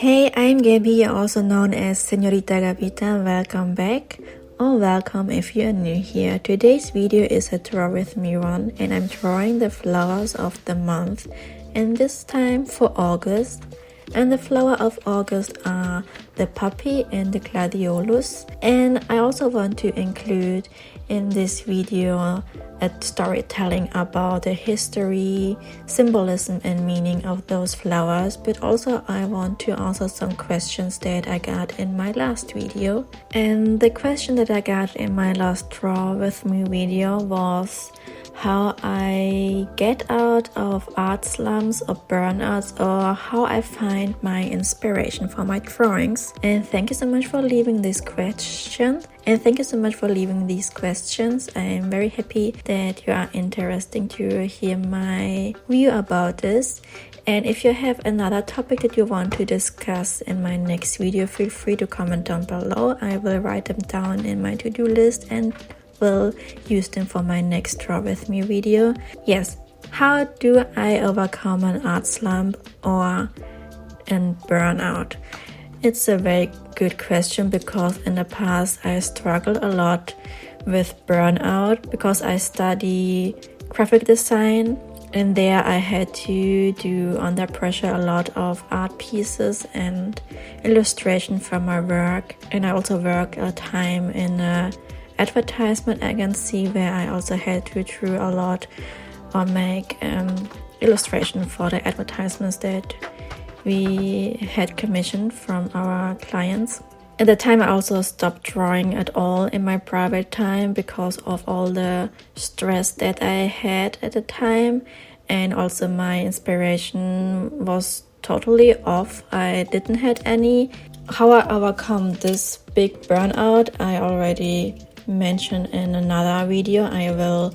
Hey, I'm Gabby, also known as Señorita Gabita. Welcome back, or welcome if you're new here. Today's video is a draw with me one, and I'm drawing the flowers of the month, and this time for August. And the flower of August are the poppy and the gladiolus. And I also want to include in this video a storytelling about the history, symbolism and meaning of those flowers, but also I want to answer some questions that I got in my last video. And the question that I got in my last draw with me video was how I get out of art slumps or burnouts, or how I find my inspiration for my drawings. And thank you so much for leaving this question. I am very happy that you are interested to hear my view about this. And if you have another topic that you want to discuss in my next video, feel free to comment down below. I will write them down in my to-do list and will use them for my next draw with me video. Yes, how do I overcome an art slump or an burnout? It's a very good question because in the past I struggled a lot with burnout because I study graphic design, and there I had to do under pressure a lot of art pieces and illustration for my work. And I also work a time in a advertisement agency where I also had to draw a lot or make illustration for the advertisements that we had commissioned from our clients. At the time I also stopped drawing at all in my private time because of all the stress that I had at the time, and also my inspiration was totally off. I didn't have any. How I overcome this big burnout I already mentioned in another video. I will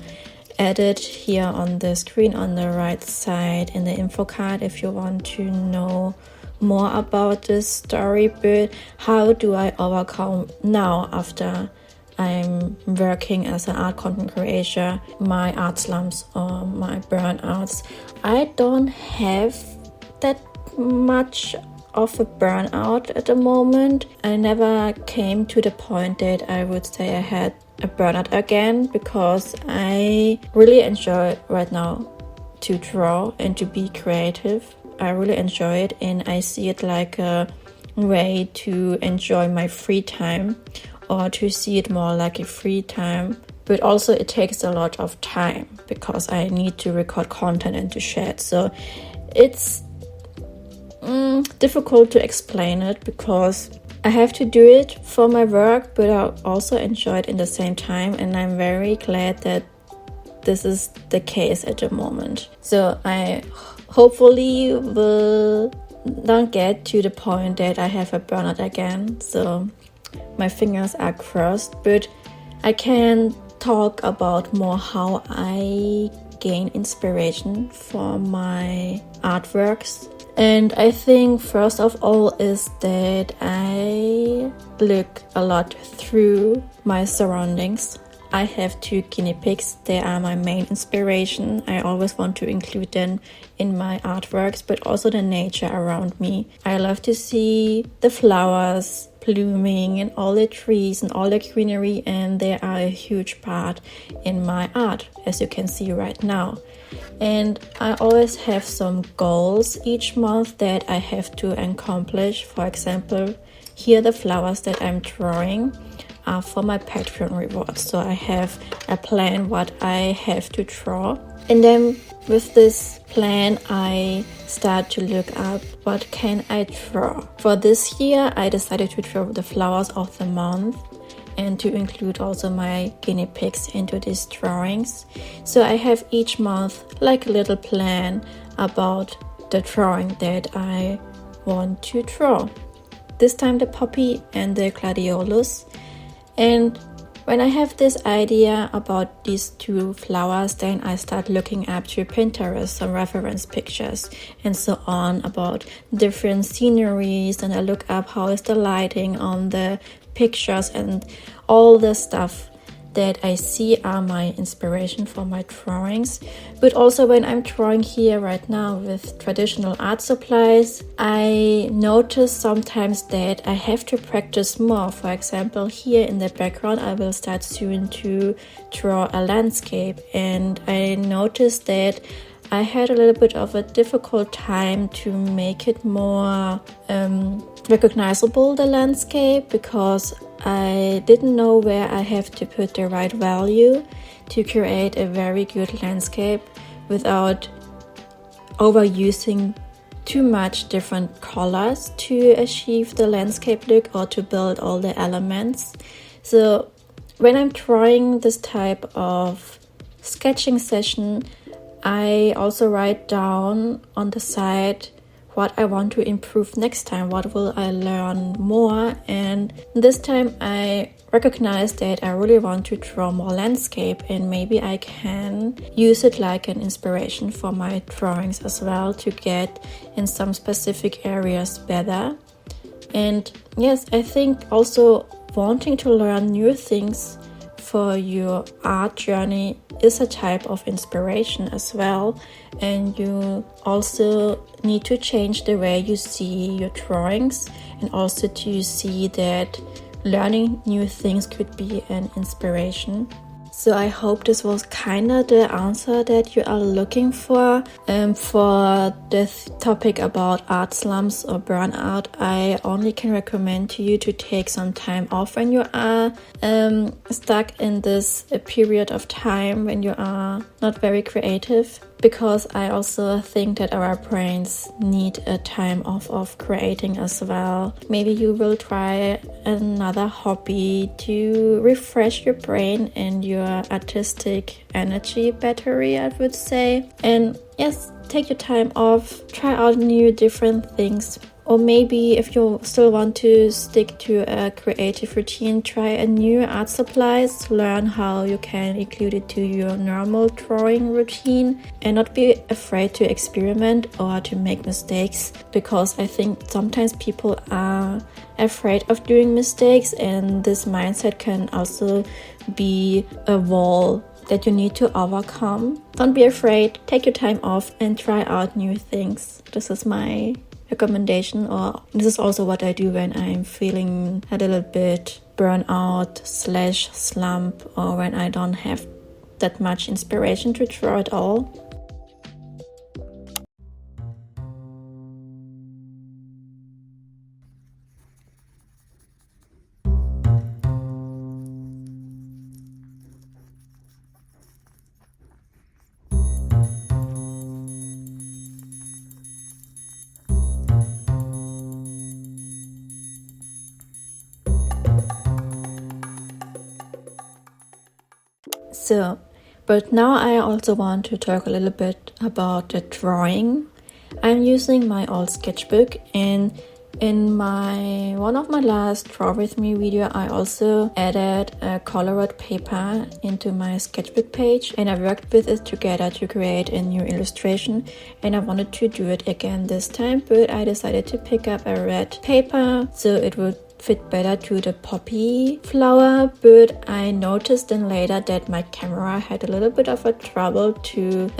add it here on the screen on the right side in the info card if you want to know more about this story. But how do I overcome now after I'm working as an art content creator my art slumps or my burnouts? I don't have that much of a burnout at the moment. I never came to the point that I would say I had a burnout again, because I really enjoy right now to draw and to be creative. I really enjoy it, and I see it like a way to enjoy my free time, or to see it more like a free time. But also it takes a lot of time because I need to record content and to share it. So it's difficult to explain it because I have to do it for my work, but I also enjoy it in the same time, and I'm very glad that this is the case at the moment. So I hopefully will not get to the point that I have a burnout again. So my fingers are crossed, but I can talk about more how I gain inspiration for my artworks. And I think first of all is that I look a lot through my surroundings. I have 2 guinea pigs. They are my main inspiration. I always want to include them in my artworks, but also the nature around me. I love to see the flowers blooming and all the trees and all the greenery, and they are a huge part in my art, as you can see right now. And I always have some goals each month that I have to accomplish. For example, here the flowers that I'm drawing are for my Patreon rewards. So I have a plan what I have to draw. And then with this plan, I start to look up what can I draw. For this year, I decided to draw the flowers of the month and to include also my guinea pigs into these drawings. So I have each month like a little plan about the drawing that I want to draw. This time the poppy and the gladiolus. And when I have this idea about these 2 flowers, then I start looking up to Pinterest, some reference pictures and so on about different sceneries, and I look up how is the lighting on the pictures and all the stuff that I see are my inspiration for my drawings. But also when I'm drawing here right now with traditional art supplies, I notice sometimes that I have to practice more. For example, here in the background, I will start soon to draw a landscape, and I noticed that I had a little bit of a difficult time to make it more recognizable, the landscape, because I didn't know where I have to put the right value to create a very good landscape without overusing too much different colors to achieve the landscape look or to build all the elements. So when I'm drawing this type of sketching session, I also write down on the side what I want to improve next time, what will I learn more. And this time I recognize that I really want to draw more landscape, and maybe I can use it like an inspiration for my drawings as well, to get in some specific areas better. And yes, I think also wanting to learn new things for your art journey is a type of inspiration as well, and you also need to change the way you see your drawings, and also to see that learning new things could be an inspiration. So I hope this was kind of the answer that you are looking for this topic about art slumps or burnout. I only can recommend to you to take some time off when you are stuck in this period of time when you are not very creative, because I also think that our brains need a time off of creating as well. Maybe you will try another hobby to refresh your brain and your artistic energy battery, I would say. And yes, take your time off, try out new different things. Or maybe if you still want to stick to a creative routine, try a new art supplies, learn how you can include it to your normal drawing routine, and not be afraid to experiment or to make mistakes, because I think sometimes people are afraid of doing mistakes, and this mindset can also be a wall that you need to overcome. Don't be afraid, take your time off and try out new things. This is my recommendation, or this is also what I do when I'm feeling a little bit burnout / slump, or when I don't have that much inspiration to draw at all. So, but now I also want to talk a little bit about the drawing. I'm using my old sketchbook, and in one of my last Draw With Me video, I also added a colored paper into my sketchbook page, and I worked with it together to create a new illustration, and I wanted to do it again this time, but I decided to pick up a red paper so it would fit better to the poppy flower. But I noticed then later that my camera had a little bit of a trouble to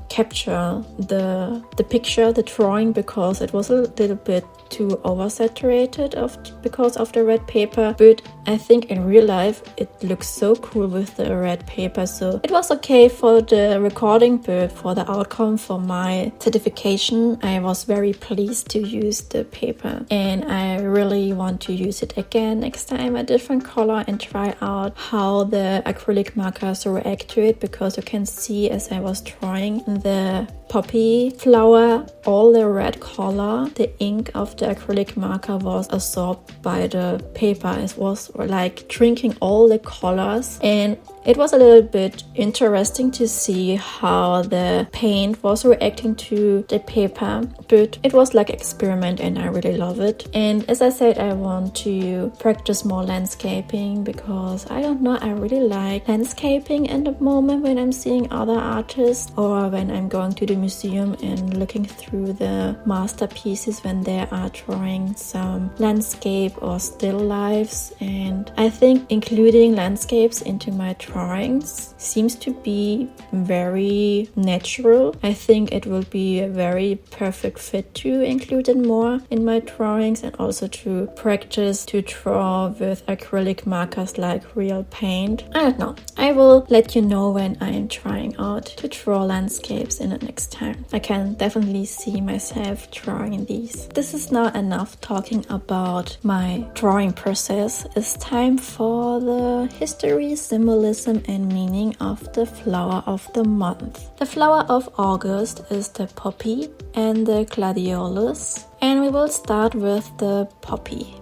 capture the picture, the drawing, because it was a little bit too oversaturated because of the red paper. But I think in real life it looks so cool with the red paper, so it was okay for the recording, but for the outcome, for my certification, I was very pleased to use the paper, and I really want to use it again next time, a different color, and try out how the acrylic markers react to it, because you can see as I was drawing the poppy flower, all the red color, the ink of the acrylic marker was absorbed by the paper. It was like drinking all the colors, and It was a little bit interesting to see how the paint was reacting to the paper, but it was like an experiment and I really love it. And as I said, I want to practice more landscaping because I don't know, I really like landscaping at the moment when I'm seeing other artists or when I'm going to the museum and looking through the masterpieces when they are drawing some landscape or still lifes. And I think including landscapes into my drawings seems to be very natural. I think it will be a very perfect fit to include it more in my drawings and also to practice to draw with acrylic markers like real paint. I don't know. I will let you know when I am trying out to draw landscapes in the next time. I can definitely see myself drawing these. This is not enough talking about my drawing process. It's time for the history, symbolism and meaning of the flower of the month. The flower of August is the poppy and the gladiolus, and we will start with the poppy.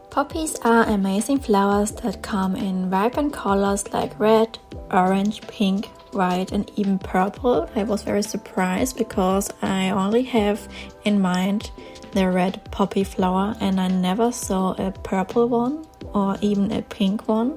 Poppies are amazing flowers that come in vibrant colors like red, orange, pink, white and even purple. I was very surprised because I only have in mind the red poppy flower and I never saw a purple one or even a pink one.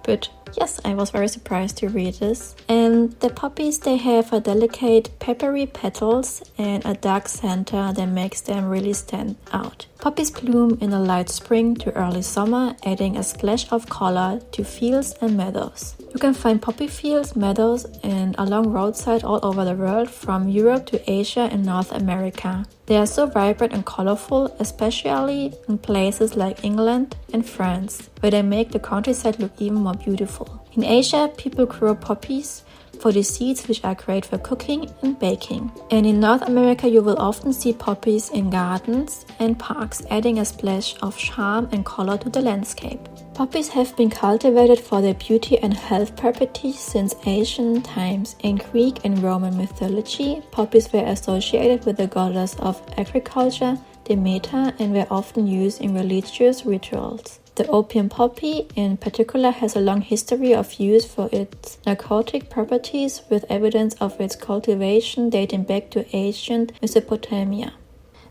But yes, I was very surprised to read this. And the poppies, they have a delicate peppery petals and a dark center that makes them really stand out. Poppies bloom in the late spring to early summer, adding a splash of color to fields and meadows. You can find poppy fields, meadows and along roadside all over the world, from Europe to Asia and North America. They are so vibrant and colorful, especially in places like England and France, where they make the countryside look even more beautiful. In Asia, people grow poppies for the seeds, which are great for cooking and baking. And in North America, you will often see poppies in gardens and parks, adding a splash of charm and color to the landscape. Poppies have been cultivated for their beauty and health properties since ancient times. In Greek and Roman mythology, poppies were associated with the goddess of agriculture, Demeter, and were often used in religious rituals. The opium poppy in particular has a long history of use for its narcotic properties, with evidence of its cultivation dating back to ancient Mesopotamia.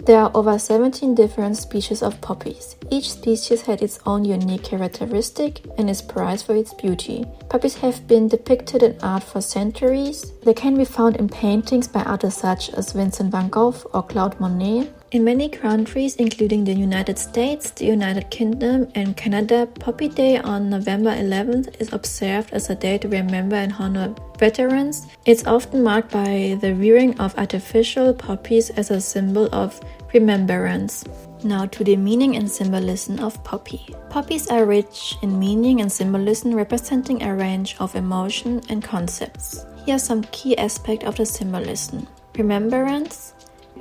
There are over 17 different species of poppies. Each species had its own unique characteristic and is prized for its beauty. Poppies have been depicted in art for centuries. They can be found in paintings by artists such as Vincent van Gogh or Claude Monet. In many countries, including the United States, the United Kingdom and Canada, Poppy Day on November 11th is observed as a day to remember and honor veterans. It's often marked by the rearing of artificial poppies as a symbol of remembrance. Now to the meaning and symbolism of poppy. Poppies are rich in meaning and symbolism, representing a range of emotion and concepts. Here are some key aspects of the symbolism. Remembrance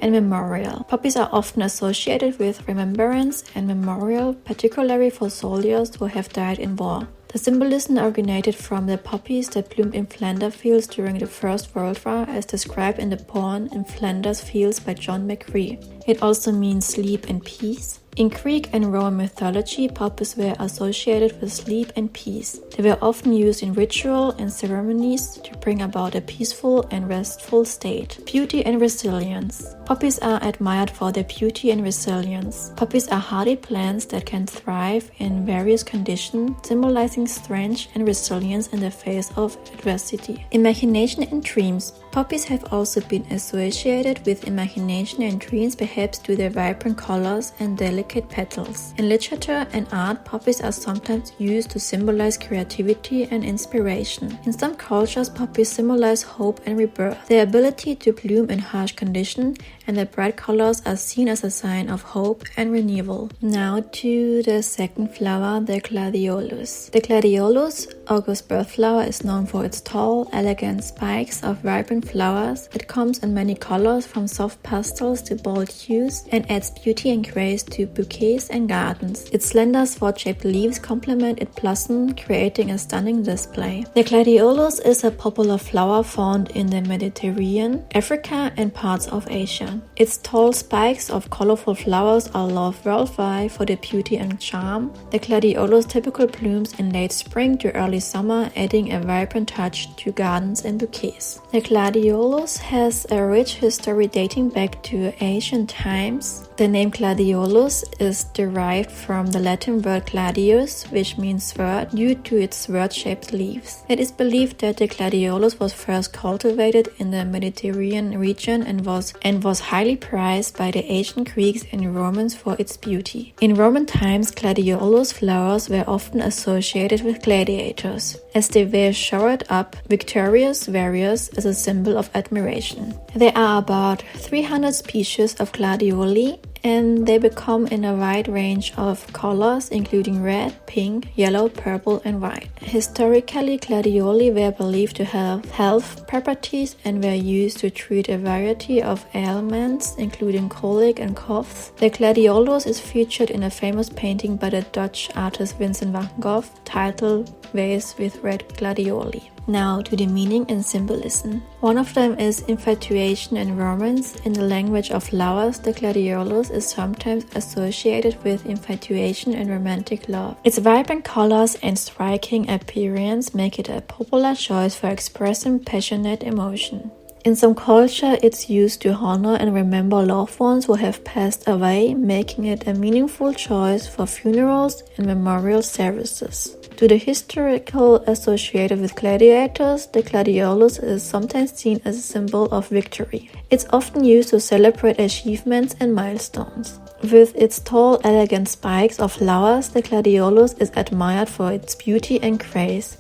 and memorial. Poppies are often associated with remembrance and memorial, particularly for soldiers who have died in war. The symbolism originated from the poppies that bloomed in Flanders fields during the First World War, as described in the poem In Flanders Fields by John McCree. It also means sleep and peace. In Greek and Roman mythology, poppies were associated with sleep and peace. They were often used in ritual and ceremonies to bring about a peaceful and restful state. Beauty and resilience. Poppies are admired for their beauty and resilience. Poppies are hardy plants that can thrive in various conditions, symbolizing strength and resilience in the face of adversity. Imagination and dreams. Poppies have also been associated with imagination and dreams, perhaps due to their vibrant colors and delicate petals. In literature and art, poppies are sometimes used to symbolize creativity and inspiration. In some cultures, poppies symbolize hope and rebirth. Their ability to bloom in harsh conditions and their bright colors are seen as a sign of hope and renewal. Now to the second flower, the gladiolus. The gladiolus, August birth flower, is known for its tall, elegant spikes of vibrant vibrant flowers. It comes in many colors from soft pastels to bold hues and adds beauty and grace to bouquets and gardens. Its slender sword-shaped leaves complement its blossom, creating a stunning display. The gladiolus is a popular flower found in the Mediterranean, Africa and parts of Asia. Its tall spikes of colorful flowers are loved worldwide for their beauty and charm. The gladiolus typically blooms in late spring to early summer, adding a vibrant touch to gardens and bouquets. The gladiolus has a rich history dating back to ancient times. The name gladiolus is derived from the Latin word gladius, which means sword, due to its sword-shaped leaves. It is believed that the gladiolus was first cultivated in the Mediterranean region and was highly prized by the ancient Greeks and Romans for its beauty. In Roman times, gladiolus flowers were often associated with gladiators, as they were showered up victorious warriors as a symbol of admiration. There are about 300 species of gladioli, and they become in a wide range of colors including red, pink, yellow, purple and white. Historically, gladioli were believed to have health properties and were used to treat a variety of ailments including colic and coughs. The gladiolus is featured in a famous painting by the Dutch artist Vincent van Gogh titled Vase with Red Gladioli. Now to the meaning and symbolism. One of them is infatuation and romance. In the language of flowers, the gladiolus is sometimes associated with infatuation and romantic love. Its vibrant colors and striking appearance make it a popular choice for expressing passionate emotion. In some culture, it's used to honor and remember loved ones who have passed away, making it a meaningful choice for funerals and memorial services. To the historical associated with gladiators, the gladiolus is sometimes seen as a symbol of victory. It's often used to celebrate achievements and milestones. With its tall, elegant spikes of flowers, the gladiolus is admired for its beauty and grace.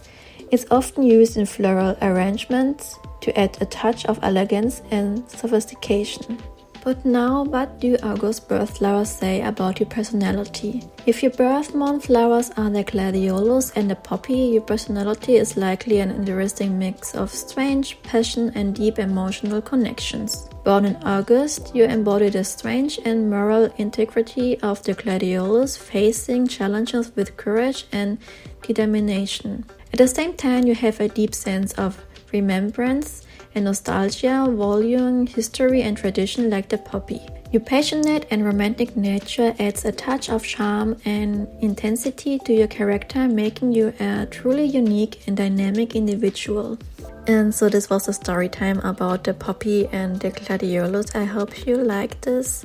It's often used in floral arrangements to add a touch of elegance and sophistication. But now, what do August birth flowers say about your personality? If your birth month flowers are the gladiolus and the poppy, your personality is likely an interesting mix of strange passion and deep emotional connections. Born in August, you embody the strange and moral integrity of the gladiolus, facing challenges with courage and determination. At the same time, you have a deep sense of remembrance and nostalgia, valuing history and tradition like the poppy. Your passionate and romantic nature adds a touch of charm and intensity to your character, making you a truly unique and dynamic individual. And so this was the story time about the poppy and the gladiolus. I hope you like this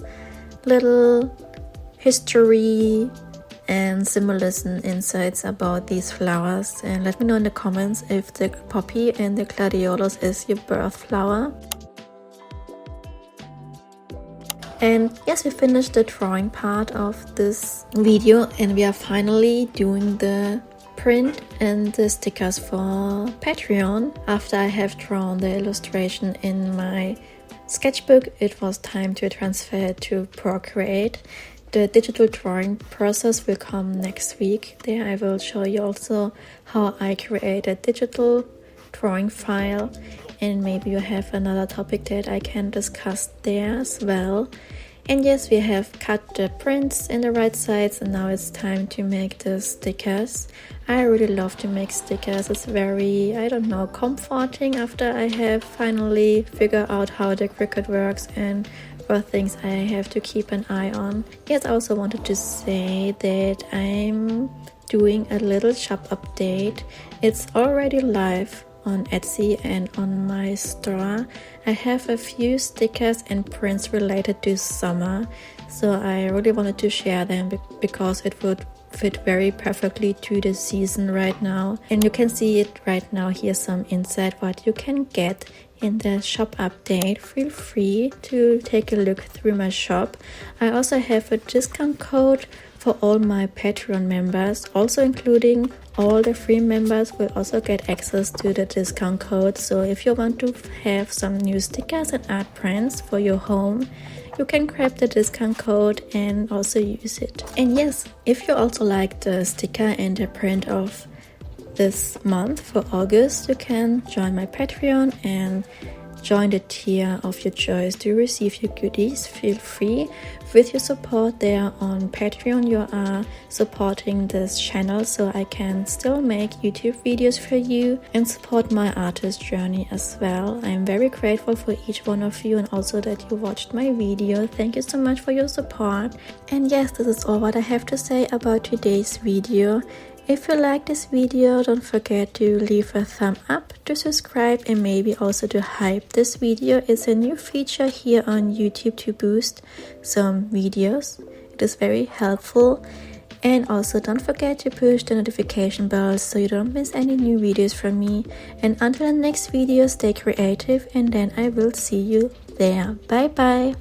little history and symbolism insights about these flowers, and let me know in the comments if the poppy and the gladiolus is your birth flower. And yes, we finished the drawing part of this video and we are finally doing the print and the stickers for Patreon. After I have drawn the illustration in my sketchbook, it was time to transfer it to Procreate. The digital drawing process will come next week. There I will show you also how I create a digital drawing file, and maybe you have another topic that I can discuss there as well. And yes, we have cut the prints in the right sides and now it's time to make the stickers. I really love to make stickers. It's very, comforting after I have finally figured out how the Cricut works and what things I have to keep an eye on. Yes, I also wanted to say that I'm doing a little shop update. It's already live on Etsy and on my store. I have a few stickers and prints related to summer, so I really wanted to share them because it would fit very perfectly to the season right now. And you can see it right now. Here's some insight what you can get in the shop update. Feel free to take a look through my shop. I also have a discount code for all my Patreon members, also including all the free members will also get access to the discount code. So if you want to have some new stickers and art prints for your home, you can grab the discount code and also use it. And yes, if you also like the sticker and the print of this month for August, you can join my Patreon and join the tier of your choice to receive your goodies. Feel free. With your support there on Patreon, you are supporting this channel so I can still make YouTube videos for you and support my artist journey as well. I'm very grateful for each one of you and also that you watched my video. Thank you so much for your support. And yes, this is all what I have to say about today's video. If you like this video, don't forget to leave a thumb up, to subscribe, and maybe also to hype this video. It's a new feature here on YouTube to boost some videos. It is very helpful. And also don't forget to push the notification bell so you don't miss any new videos from me. And until the next video, stay creative, and then I will see you there. Bye bye.